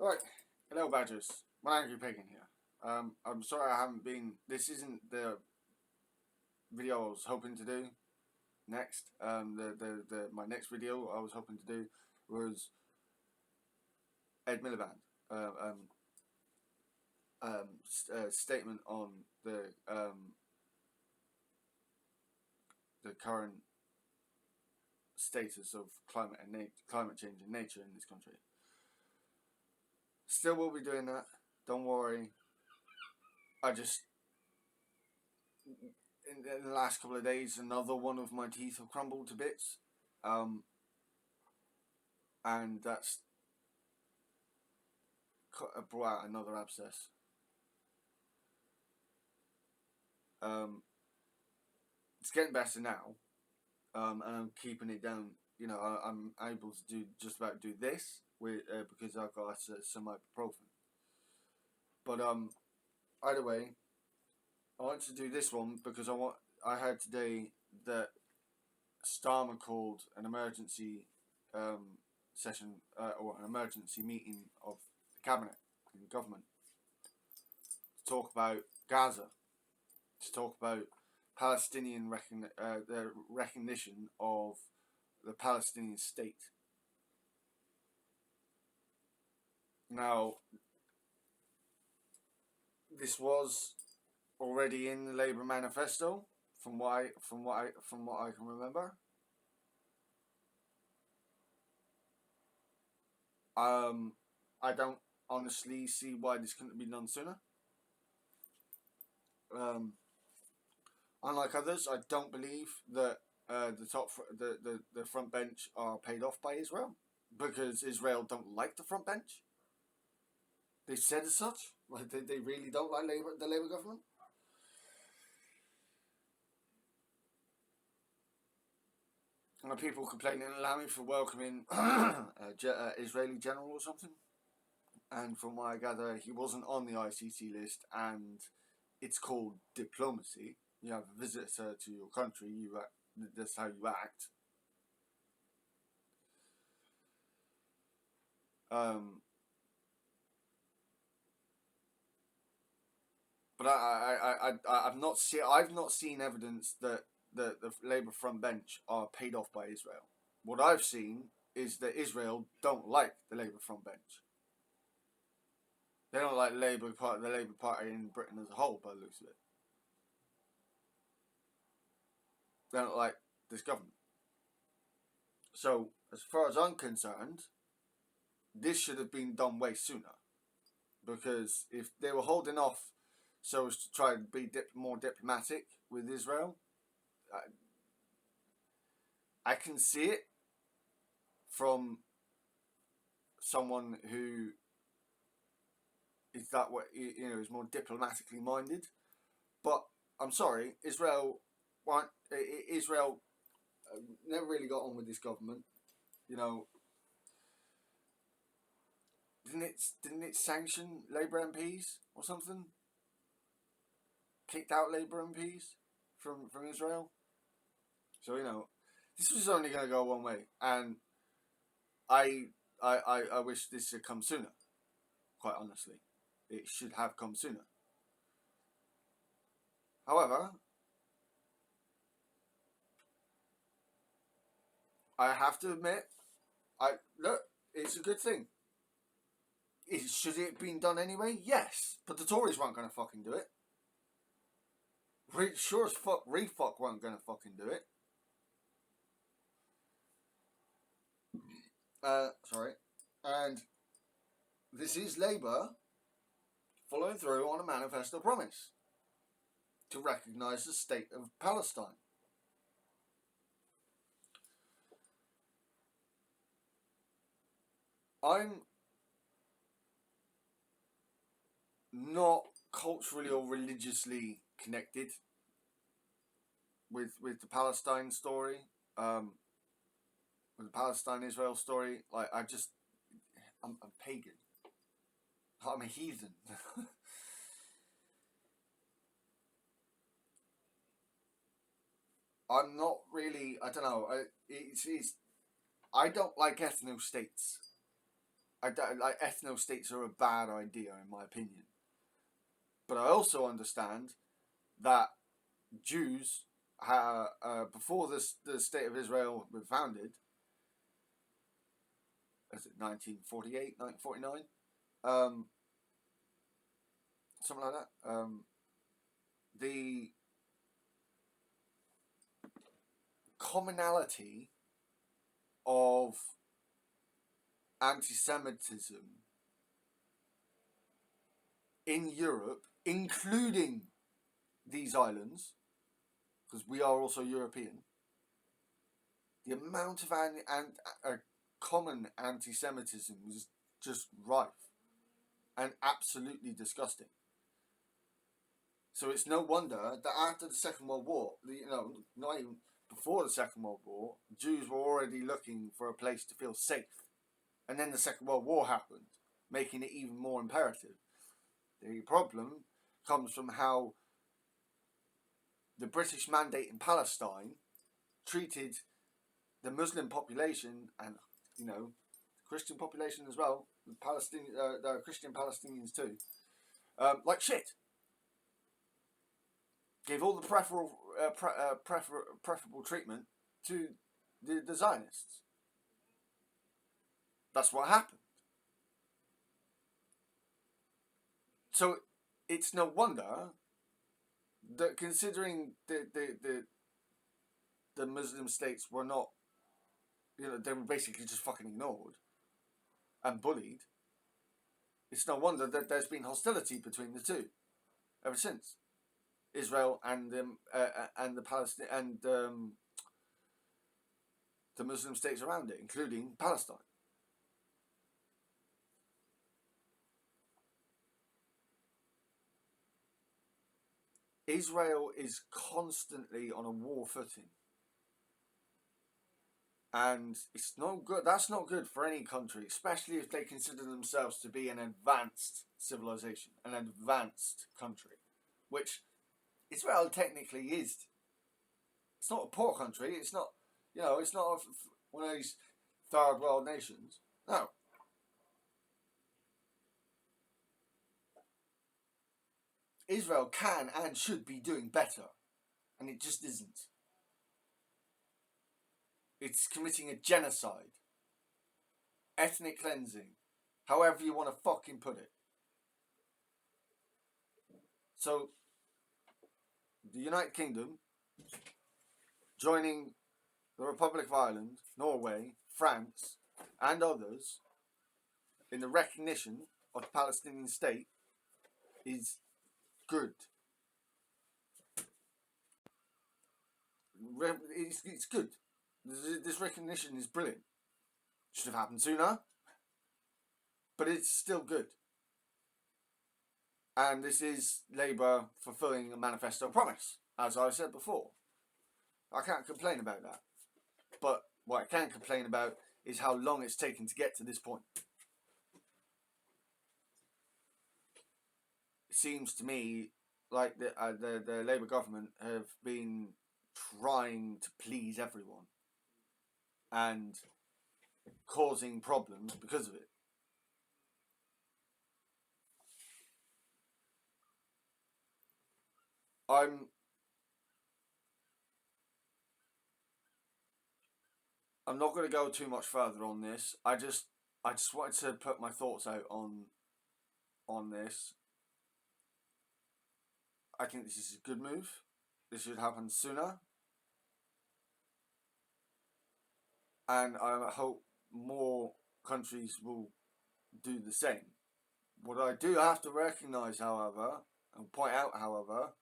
Right, hello Badgers. My Angry Pagan here. I'm sorry I haven't been. This isn't the video I was hoping to do next. My next video I was hoping to do was Ed Miliband. Statement on the current status of climate change and nature in this country. Still will be doing that. Don't worry. I just in the last couple of days, another one of my teeth have crumbled to bits, um, and that's brought out another abscess. Um, it's getting better now, and I'm keeping it down. You know, I'm able to do just about do this with because I've got some ibuprofen. But either way, I want to do this one because I heard today that Starmer called an emergency session or an emergency meeting of the cabinet and government to talk about Gaza, to talk about Palestinian the recognition of the Palestinian state. Now, this was already in the Labour manifesto, from what I can remember. I don't honestly see why this couldn't be done sooner. Unlike others, I don't believe that the front bench are paid off by Israel, because Israel don't like the front bench. They've said as such. Like they really don't like the Labour government. And people complaining at Lamy for welcoming Israeli general or something. And from what I gather, he wasn't on the ICC list, and it's called diplomacy. You have a visitor to your country. That's how you act. But I've not seen evidence that the Labour front bench are paid off by Israel. What I've seen is that Israel don't like the Labour front bench. They don't like the Labour Party in Britain as a whole, by the looks of it. They don't like this government. So, as far as I'm concerned, this should have been done way sooner. Because if they were holding off so as to try and be more diplomatic with Israel, I can see it from someone who is that way, is more diplomatically minded. But I'm sorry, Israel never really got on with this government. You know, didn't it sanction Labour MPs or something? Kicked out Labour MPs from Israel. So this was only going to go one way, and I wish this had come sooner. Quite honestly, it should have come sooner. However, I have to admit, it's a good thing. Should it have been done anyway? Yes, but the Tories weren't going to fucking do it. Sure as fuck, refuck weren't going to fucking do it. Sorry. And this is Labour following through on a manifesto promise to recognise the state of Palestine. I'm not culturally or religiously connected with the Palestine story, with the Palestine-Israel story. Like, I'm pagan. I'm a heathen. I'm not really. I don't know. I don't like ethno states. I don't, like, ethno-states are a bad idea in my opinion. But I also understand that Jews, before the state of Israel was founded, is it 1948, 1949? Something like that. The commonality of anti-Semitism in Europe, including these islands, because we are also European, the amount of common anti-Semitism was just rife and absolutely disgusting. So it's no wonder that after the Second World War, not even before the Second World War, Jews were already looking for a place to feel safe. And then the Second World War happened, making it even more imperative. The problem comes from how the British mandate in Palestine treated the Muslim population and, the Christian population as well, the Christian Palestinians too, like shit. Gave all the preferable treatment to the Zionists. That's what happened. So it's no wonder that, considering the Muslim states were not, they were basically just fucking ignored and bullied. It's no wonder that there's been hostility between the two ever since. Israel and the Palestine and the Muslim states around it, including Palestine. Israel is constantly on a war footing, and it's not good. That's not good for any country, especially if they consider themselves to be an advanced civilization, an advanced country, which Israel technically is. It's not a poor country. It's not, it's not one of these third world nations. No. Israel can and should be doing better, and it just isn't. It's committing a genocide, ethnic cleansing, however you want to fucking put it. So, the United Kingdom joining the Republic of Ireland, Norway, France, and others in the recognition of the Palestinian state is good. It's good. This recognition is brilliant. Should have happened sooner, but it's still good. And this is Labour fulfilling a manifesto promise, as I said before. I can't complain about that. But what I can complain about is how long it's taken to get to this point. It seems to me like the Labour government have been trying to please everyone and causing problems because of it. I'm not going to go too much further on this. I just wanted to put my thoughts out on this. I think this is a good move. This should happen sooner. And I hope more countries will do the same. What I do have to recognise, however, and point out, however,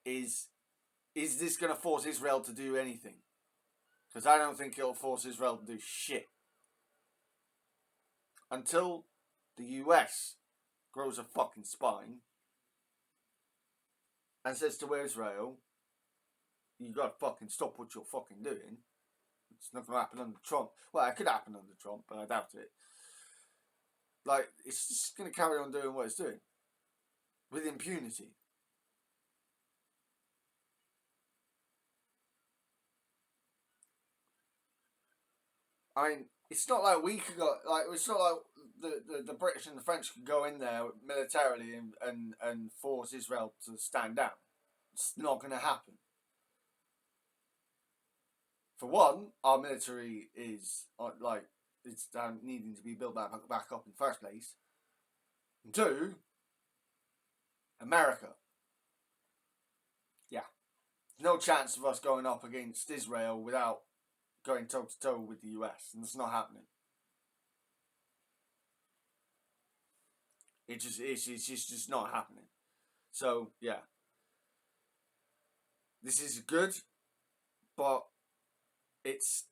is this going to force Israel to do anything? Because I don't think it'll force Israel to do shit. Until the US grows a fucking spine and says to Israel, you gotta fucking stop what you're fucking doing. It's not gonna happen under Trump. Well, it could happen under Trump, but I doubt it. Like, it's just gonna carry on doing what it's doing. With impunity. I mean, it's not like we could go, like, it's not like the British and the French could go in there militarily and force Israel to stand down. It's not going to happen. For one, our military is like, it's needing to be built back up in the first place. And two, America. Yeah. No chance of us going up against Israel without going toe to toe with the US, and it's not happening. It's just not happening. So yeah, this is good, but it's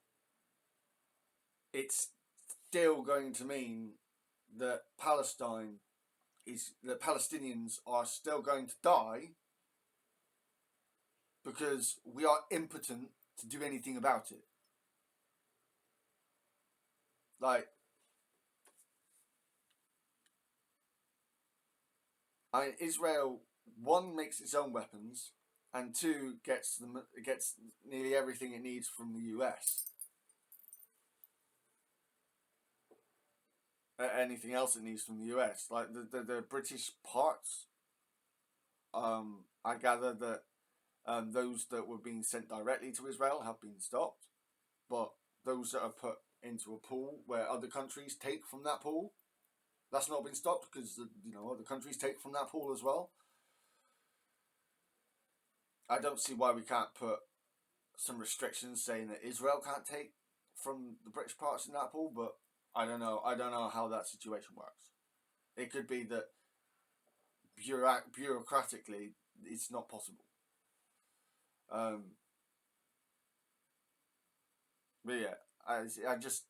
still going to mean that the Palestinians are still going to die because we are impotent to do anything about it. Like, I mean, Israel, one, makes its own weapons, and two, gets nearly everything it needs from the US. Anything else it needs from the US, like the British parts. I gather that those that were being sent directly to Israel have been stopped, but those that are put into a pool where other countries take from that pool, that's not been stopped because other countries take from that pool as well. I don't see why we can't put some restrictions saying that Israel can't take from the British parts in that pool, but I don't know. I don't know how that situation works. It could be that bureaucratically it's not possible. But yeah, I just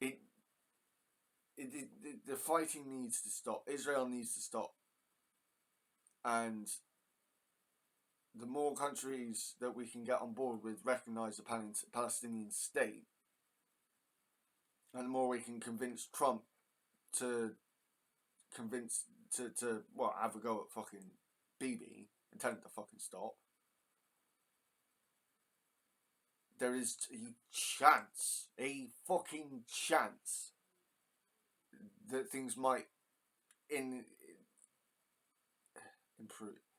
it, the fighting needs to stop. Israel needs to stop, and the more countries that we can get on board with recognise the Palestinian state, and the more we can convince Trump to have a go at fucking Bibi and tell him to fucking stop, there is a fucking chance that things might improve.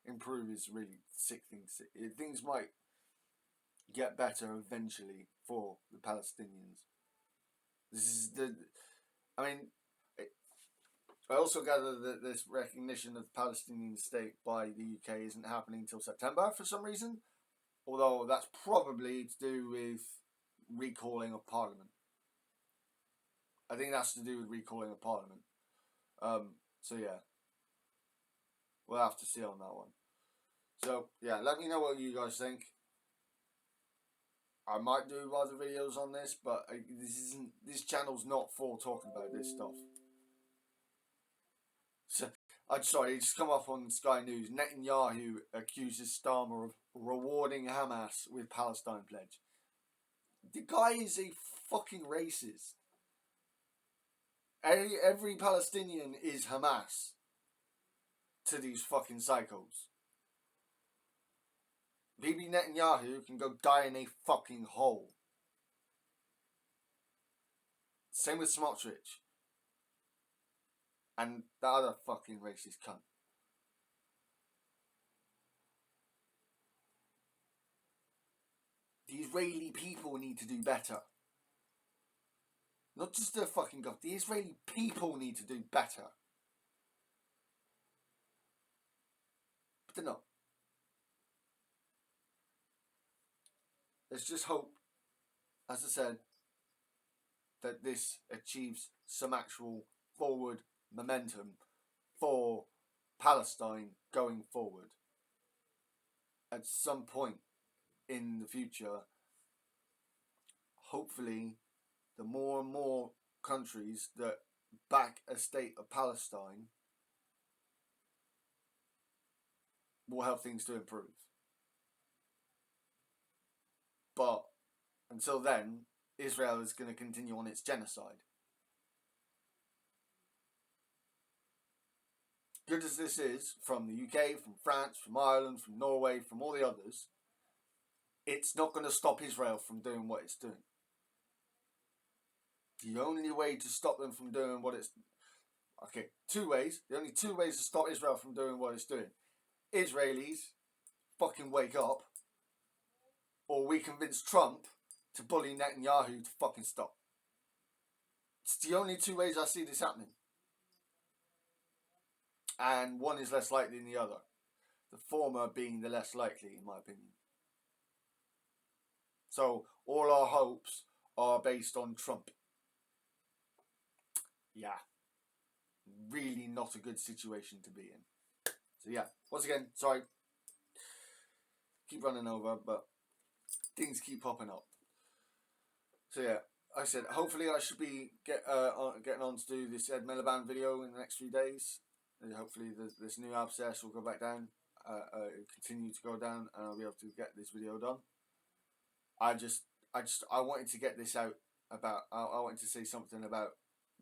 Improve is really sick thing to say. Things might get better eventually for the Palestinians. This is I mean, I also gather that this recognition of the Palestinian state by the UK isn't happening until September for some reason. Although that's probably to do with recalling of Parliament. I think that's to do with recalling of Parliament. So yeah, we'll have to see on that one. So yeah, let me know what you guys think. I might do other videos on this, but this channel's not for talking about this stuff. So I'm sorry, it just come up on Sky News. Netanyahu accuses Starmer of rewarding Hamas with Palestine pledge. The guy is a fucking racist. Every Palestinian is Hamas to these fucking psychos. Bibi Netanyahu can go die in a fucking hole. Same with Smotrich. And the other fucking racist cunt. The Israeli people need to do better. Not just the fucking government. The Israeli people need to do better. But they're not. Let's just hope, as I said, that this achieves some actual forward momentum for Palestine going forward. At some point in the future, hopefully, the more and more countries that back a state of Palestine will help things to improve. But until then, Israel is going to continue on its genocide. good as this is from the UK, from France, from Ireland, from Norway, from all the others, it's not going to stop Israel from doing what it's doing. The only way to stop them from doing what it's... Okay, two ways. The only two ways to stop Israel from doing what it's doing. Israelis, fucking wake up. Or we convince Trump to bully Netanyahu to fucking stop. It's the only two ways I see this happening. And one is less likely than the other. The former being the less likely, in my opinion. So, all our hopes are based on Trump. Yeah. Really not a good situation to be in. So yeah, once again, sorry. Keep running over, but things keep popping up. So yeah, like I said, hopefully I should be getting on to do this Ed Miliband video in the next few days. And hopefully this new abscess will go back down, continue to go down, and I'll be able to get this video done. I wanted to get this out about. I wanted to say something about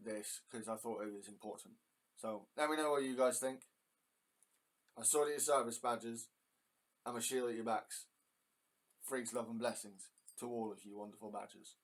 this because I thought it was important. So let me know what you guys think. I sorted your service badges. I'm a shield at your backs. Freaks, love and blessings to all of you wonderful badgers.